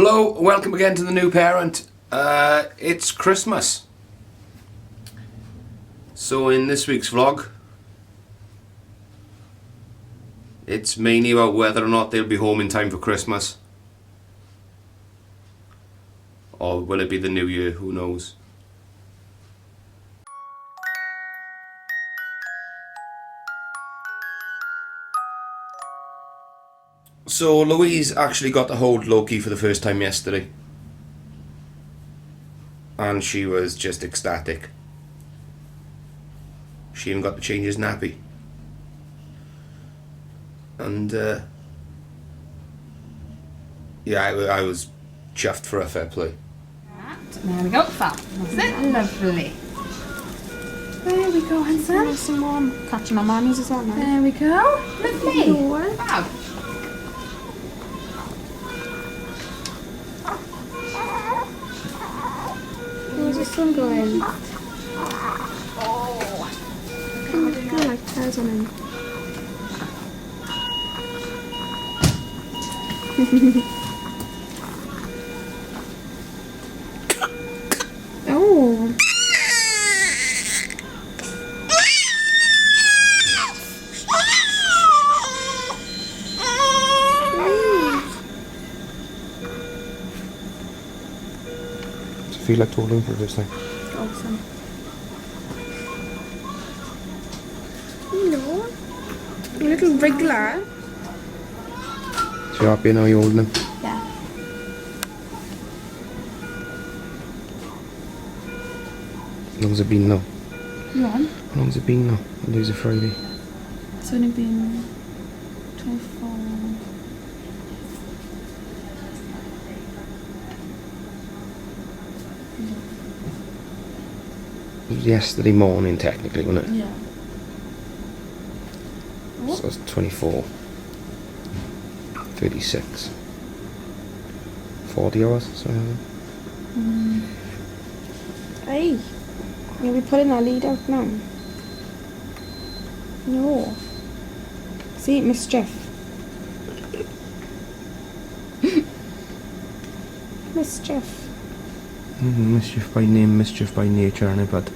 Hello, welcome again to the new parent. It's Christmas. So in this week's vlog, it's mainly about whether or not they'll be home in time for Christmas. Or will it be the new year, who knows. So Louise actually got to hold Loki for the first time yesterday. And she was just ecstatic. She even got to change his nappy. And yeah, I was chuffed for a fair play. There we go, fab. That's it. Lovely. There we go, handsome. Nice and warm. Catching my mammies as well now. There we go. Lovely. Fab. Where's the sun going? Oh. I like tears on him. Oh. Does it feel like talking for the first time? Awesome. Hello. A little wriggler. So you're happy now you're holding him? Yeah. How long's it been now? You on? How long's it been now? Monday's a Friday. It's only been 24. It was yesterday morning technically, wasn't it? Yeah. So it's 24. 36. 40 hours, something like Hey. Are we putting our lead out now? No. See, mischief. Mischief. Mischief by name, mischief by nature, and but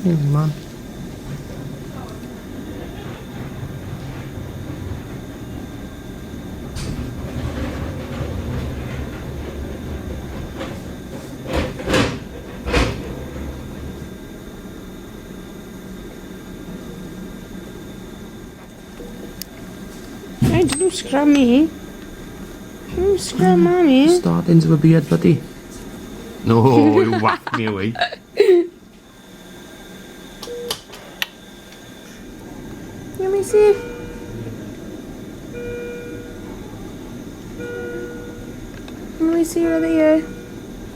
easy man. Hey, don't scrub me. Don't scrub mommy. Startings of a beard, buddy. No, you whacked me away. Let me see. Let me see over there.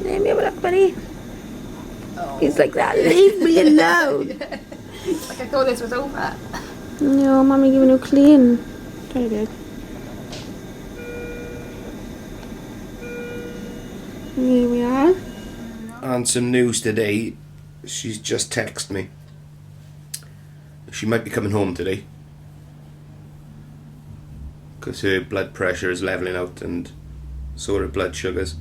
Let me have a look, buddy. Oh. He's like that. Leave me alone. Like I thought this was over. No, mommy giving you clean. Very good. Here we are. And some news today. She's just texted me. She might be coming home today. Because her blood pressure is levelling out and so are her blood sugars.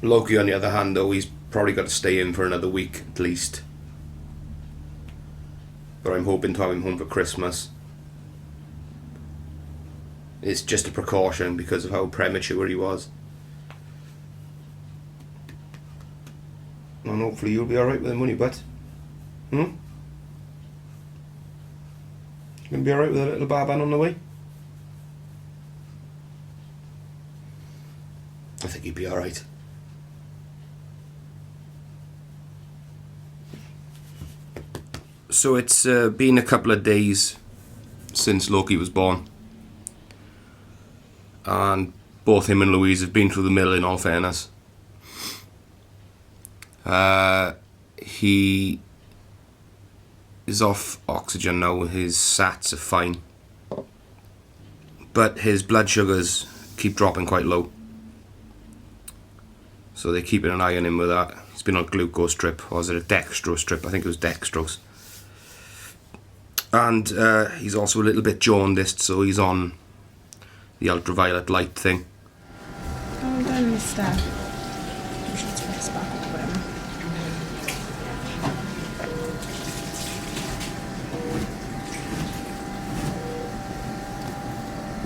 Loki, on the other hand, though, he's probably got to stay in for another week at least. But I'm hoping to have him home for Christmas. It's just a precaution because of how premature he was. And hopefully you'll be alright with the money, but you gonna be alright with a little barban on the way? I think he'd be alright. So it's been a couple of days since Loki was born. And both him and Louise have been through the mill, in all fairness. He is off oxygen now, his SATs are fine. But his blood sugars keep dropping quite low. So they're keeping an eye on him with that. He's been on a glucose drip, or was it a dextrose drip? I think it was dextrose. And he's also a little bit jaundiced, so he's on the ultraviolet light thing. Calm down, mister. I'm sure it's press back up, whatever.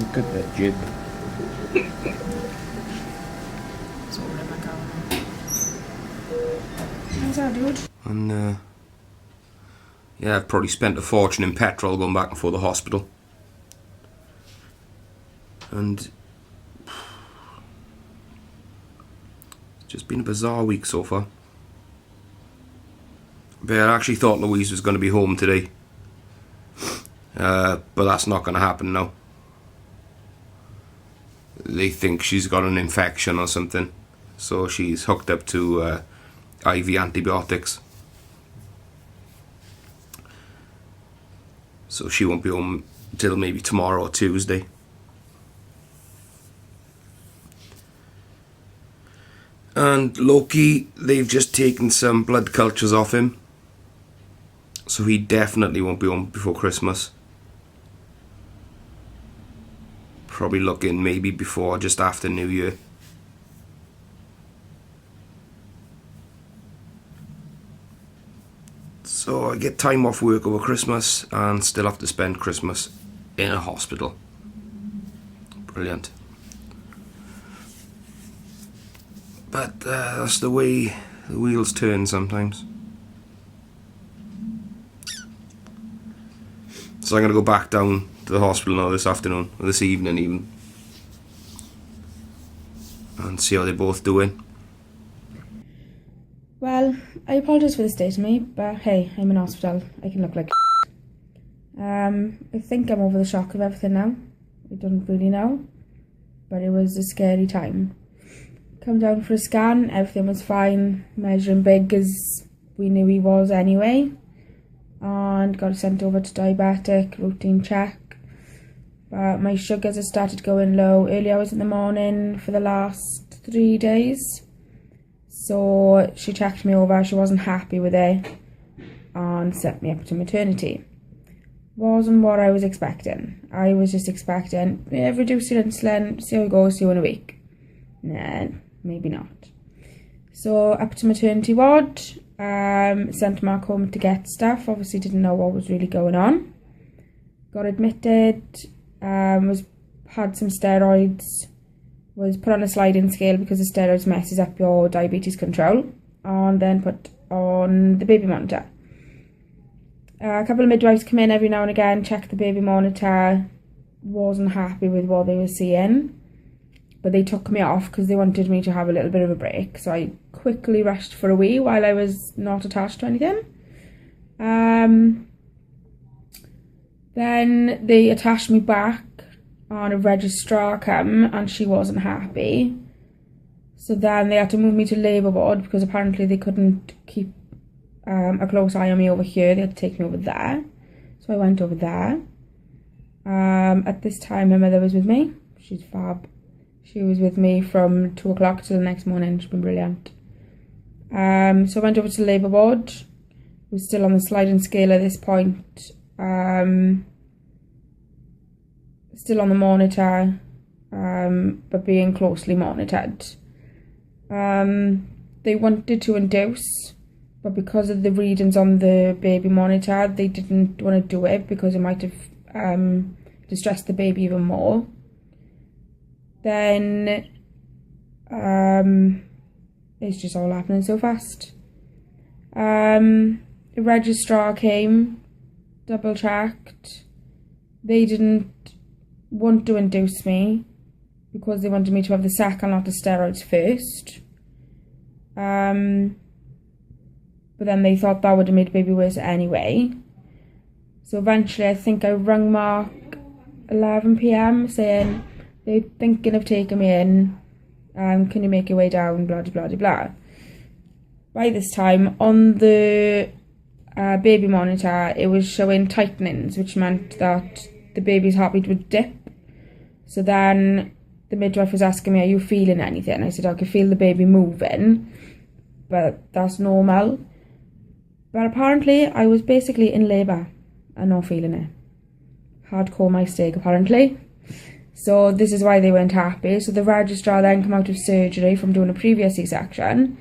Look at that jib. It's all right back out. How's that, dude? And yeah, I've probably spent a fortune in petrol going back and forth the hospital. And it's just been a bizarre week so far. But I actually thought Louise was going to be home today. But that's not going to happen now. They think she's got an infection or something. So she's hooked up to IV antibiotics. So she won't be home till maybe tomorrow or Tuesday. And Loki, they've just taken some blood cultures off him. So he definitely won't be home before Christmas. Probably looking maybe before, just after New Year. So I get time off work over Christmas and still have to spend Christmas in a hospital. Brilliant. But that's the way the wheels turn sometimes. So I'm going to go back down to the hospital now this afternoon, or this evening even, and see how they're both doing. Well, I apologise for the state of me, but hey, I'm in hospital. I can look like I think I'm over the shock of everything now. I don't really know, but it was a scary time. Come down for a scan, everything was fine, measuring big as we knew he was anyway, and got sent over to diabetic, routine check. But my sugars had started going low early hours in the morning for the last 3 days. So she checked me over, she wasn't happy with it and sent me up to maternity. Wasn't what I was expecting. I was just expecting, yeah, reduce your insulin, see how it goes, see you in a week. Nah, maybe not. So up to maternity ward, sent Mark home to get stuff, obviously didn't know what was really going on. Got admitted, had some steroids, was put on a sliding scale because the steroids messes up your diabetes control, and then put on the baby monitor. A couple of midwives come in every now and again, check the baby monitor, wasn't happy with what they were seeing, but they took me off because they wanted me to have a little bit of a break, so I quickly rushed for a wee while I was not attached to anything. Then they attached me back on a registrar come, and she wasn't happy. So then they had to move me to labour ward because apparently they couldn't keep a close eye on me over here. They had to take me over there. So I went over there. At this time my mother was with me. She's fab. She was with me from 2 o'clock till the next morning. She's been brilliant. So I went over to labour ward. Was still on the sliding scale at this point. Still on the monitor, but being closely monitored. They wanted to induce, but because of the readings on the baby monitor, they didn't want to do it because it might have distressed the baby even more. Then it's just all happening so fast. The registrar came, double checked. They didn't want to induce me because they wanted me to have the second lot of steroids first. But then they thought that would have made the baby worse anyway. So eventually I think I rung Mark 11 PM saying they're thinking of taking me in. Can you make your way down? Blah, blah, blah, blah. By this time on the baby monitor it was showing tightenings, which meant that the baby's heartbeat would dip. So then the midwife was asking me, are you feeling anything? I said, I can feel the baby moving, but that's normal. But apparently I was basically in labour and not feeling it. Hardcore mistake apparently. So this is why they weren't happy. So the registrar then came out of surgery from doing a previous C-section.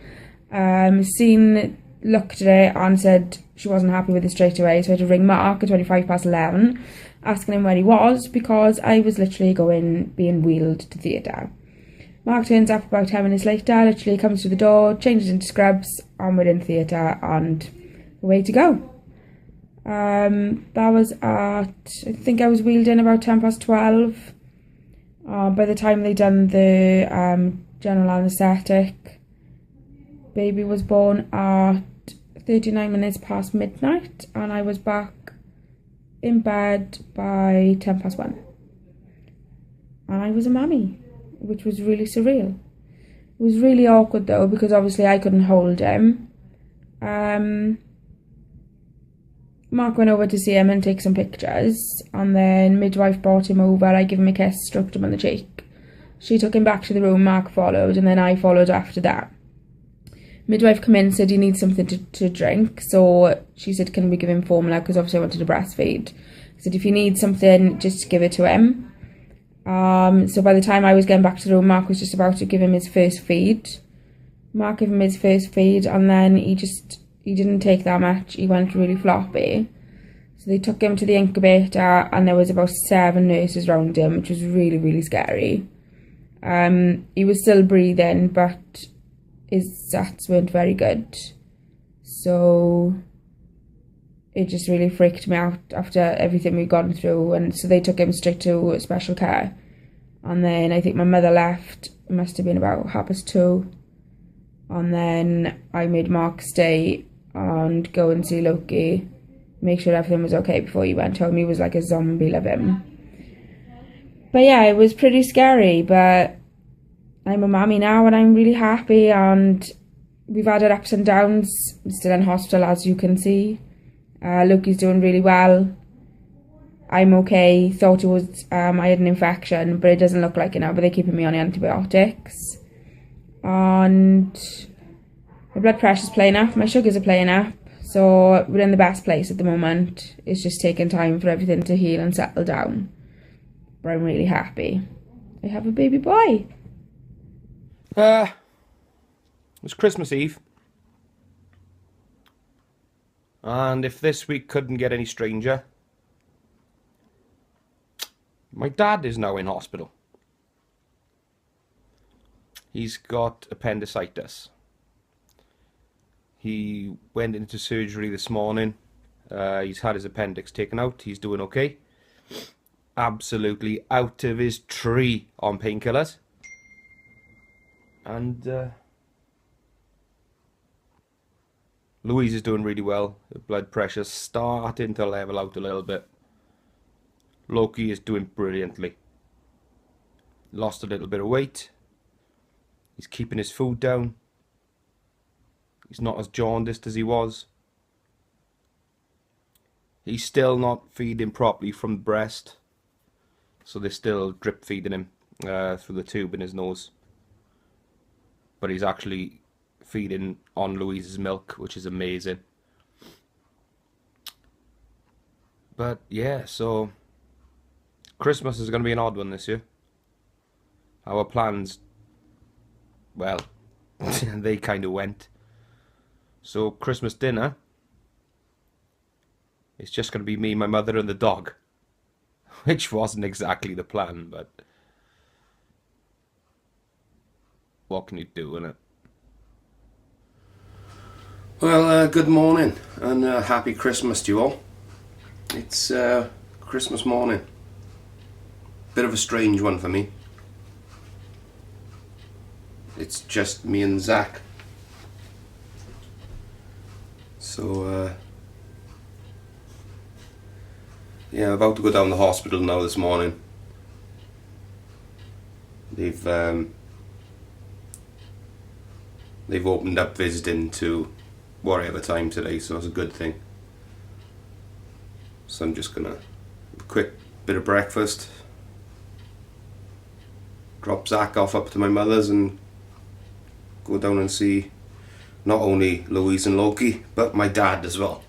Looked at it and said she wasn't happy with it straight away. So I had to ring Mark at 11:25, asking him where he was, because I was literally being wheeled to theatre. Mark turns up about 10 minutes later, literally comes through the door, changes into scrubs, and we're in theatre and away to go. That was I think I was wheeled in about 12:10. By the time they done the general anaesthetic, baby was born at 39 minutes past midnight, and I was back in bed by 1:10. And I was a mummy, which was really surreal. It was really awkward though, because obviously I couldn't hold him. Mark went over to see him and take some pictures, and then midwife brought him over. I gave him a kiss, stroked him on the cheek. She took him back to the room, Mark followed, and then I followed after that. Midwife came in, said he needs something to drink, so she said, can we give him formula, because obviously I wanted to breastfeed. I said, if you need something, just give it to him. So by the time I was getting back to the room, Mark was just about to give him his first feed. Mark gave him his first feed, and then he didn't take that much. He went really floppy. So they took him to the incubator, and there was about 7 nurses around him, which was really, really scary. He was still breathing, but his sats weren't very good. So it just really freaked me out after everything we'd gone through. And so they took him straight to special care. And then I think my mother left. It must have been about 2:30. And then I made Mark stay and go and see Loki, make sure everything was okay before he went home. He was like a zombie, love him. But yeah, it was pretty scary, but I'm a mummy now and I'm really happy, and we've had our ups and downs. I'm still in hospital, as you can see. Loki's doing really well. I'm okay. Thought it was I had an infection, but it doesn't look like it now, but they're keeping me on antibiotics. And my blood pressure's playing up, my sugars are playing up, so we're in the best place at the moment. It's just taking time for everything to heal and settle down. But I'm really happy. I have a baby boy. It was Christmas Eve. And if this week couldn't get any stranger, my dad is now in hospital. He's got appendicitis. He went into surgery this morning. He's had his appendix taken out. He's doing okay. Absolutely out of his tree on painkillers. And Louise is doing really well. Her blood pressure's starting to level out a little bit. Loki is doing brilliantly. Lost a little bit of weight. He's keeping his food down. He's not as jaundiced as he was. He's still not feeding properly from the breast. So they're still drip feeding him through the tube in his nose. But he's actually feeding on Louise's milk, which is amazing. But yeah, so Christmas is going to be an odd one this year. Our plans, well, they kind of went. So Christmas dinner, it's just going to be me, my mother and the dog. Which wasn't exactly the plan, but what can you do, innit? Well, good morning and happy Christmas to you all. It's Christmas morning. Bit of a strange one for me. It's just me and Zach. So, yeah, I'm about to go down to the hospital now this morning. They've opened up visiting to whatever time today, so it's a good thing. So I'm just gonna have a quick bit of breakfast, drop Zach off up to my mother's and go down and see not only Louise and Loki, but my dad as well.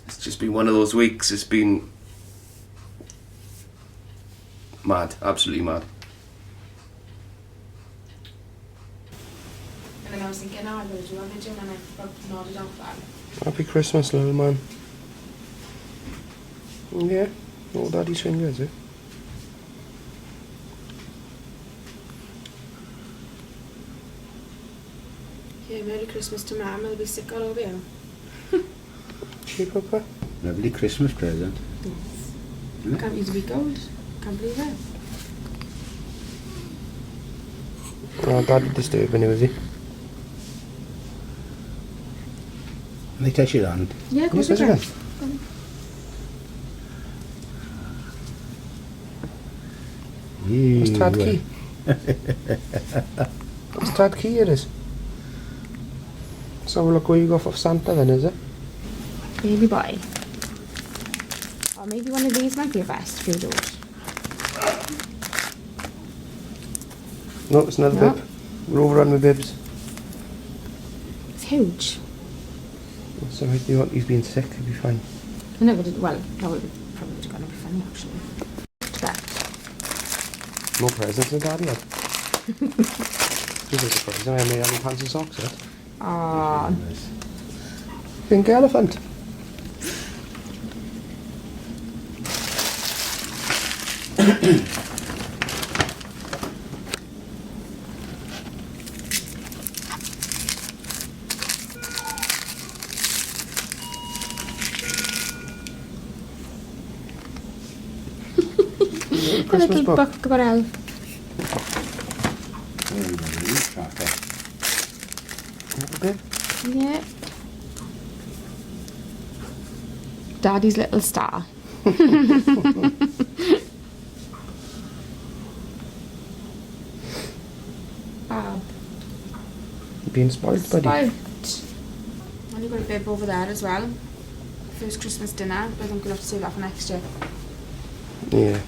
It's just been one of those weeks. It's been Mad, absolutely mad. And then I was thinking, oh, I'll do a video, and I nodded off that. Happy Christmas, little man. Yeah, all daddy's fingers, eh? Yeah, Merry Christmas to Mum. I'll be sick all over you. Cheap up, Lovely Christmas present. Yes. Can't use a week old. Can't believe it. Oh, Daddy disturbing you, was he? Can they touch your hand? Yeah, of course Yes, we can. yes, It's Tad Key. It's Tad Key, it is. So look where you got for Santa then, is it? Baby boy. Or maybe one of these might be a vest for you. No, it's not a No. bib. We're overrun with bibs. It's huge. So he's been sick, he'll be fine. I know, but that would probably going to be funny actually. But No presents for Daddy, lad. This is a surprise. I made any pants and socks yet. ah, Pink elephant. Christmas book. about Elf. Okay. Yeah. Daddy's little star. Bob. You're being spoiled, buddy. Spoilt. Only got a bib over there as well. First Christmas dinner, but I think we'll have to save that for next year. Yeah.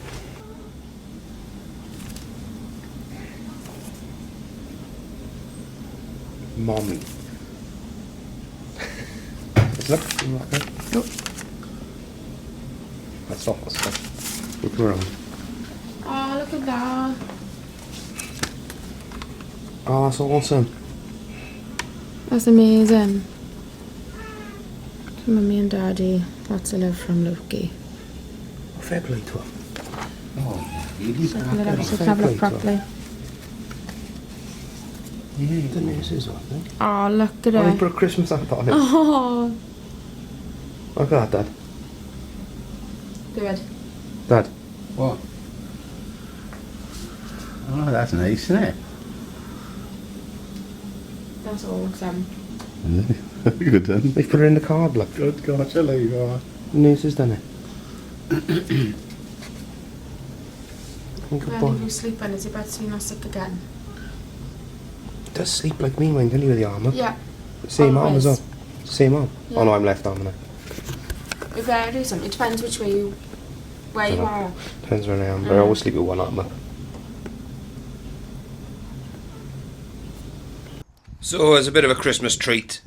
Mommy. Look. Nope. That's not what's stuff. Look around. Oh, look at that. Oh, that's awesome. That's amazing. To Mummy and Daddy, lots of love from Loki. Fair play to him. Oh, you did Open it up so we can Fair have a play look to properly. Yeah, The nurses one, eh? Oh, look at Oh, he it. put a Christmas hat on it. Oh, Look at that, Dad. good. Dad. What? Oh, that's nice, isn't it? That's awesome. Good done. They put it in the card, look. Good gosh, I like that. The nurses done it. Good When boy. are you sleeping? Is it better so you're not sick again? He does sleep like me, mind, doesn't he, with the arm up? Yeah. Same arm as well. Always. Same arm. Yeah. Oh no, I'm left arm now. It varies. It depends which way you Dunno. are. Depends where I am, but I always sleep with one arm up. So as a bit of a Christmas treat,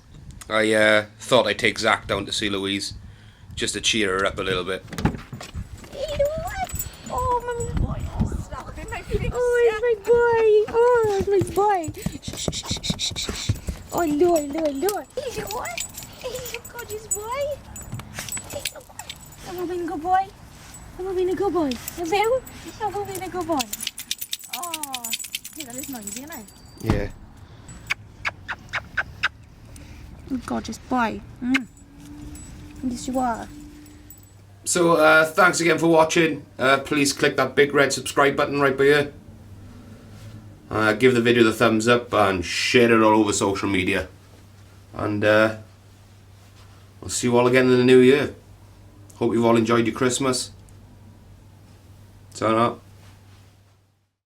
I thought I'd take Zach down to see Louise, just to cheer her up a little bit. Oh, Mummy's boy. Oh, slap in my face. Oh, it's my boy. Oh, it's my boy. Shh, shh, shh, shh, shh, shh, shh. Oh, Lord. He's your boy. He's your gorgeous boy. He's your boy. Have I been a good boy? Have I been a good boy? Have you? Have I been a good boy? Oh, yeah, that is noisy, isn't it? Yeah. Gorgeous boy. Yes, you are. So thanks again for watching. Please click that big red subscribe button right by here. Give the video the thumbs up and share it all over social media. And I'll see you all again in the new year. Hope you've all enjoyed your Christmas. Ta-ra.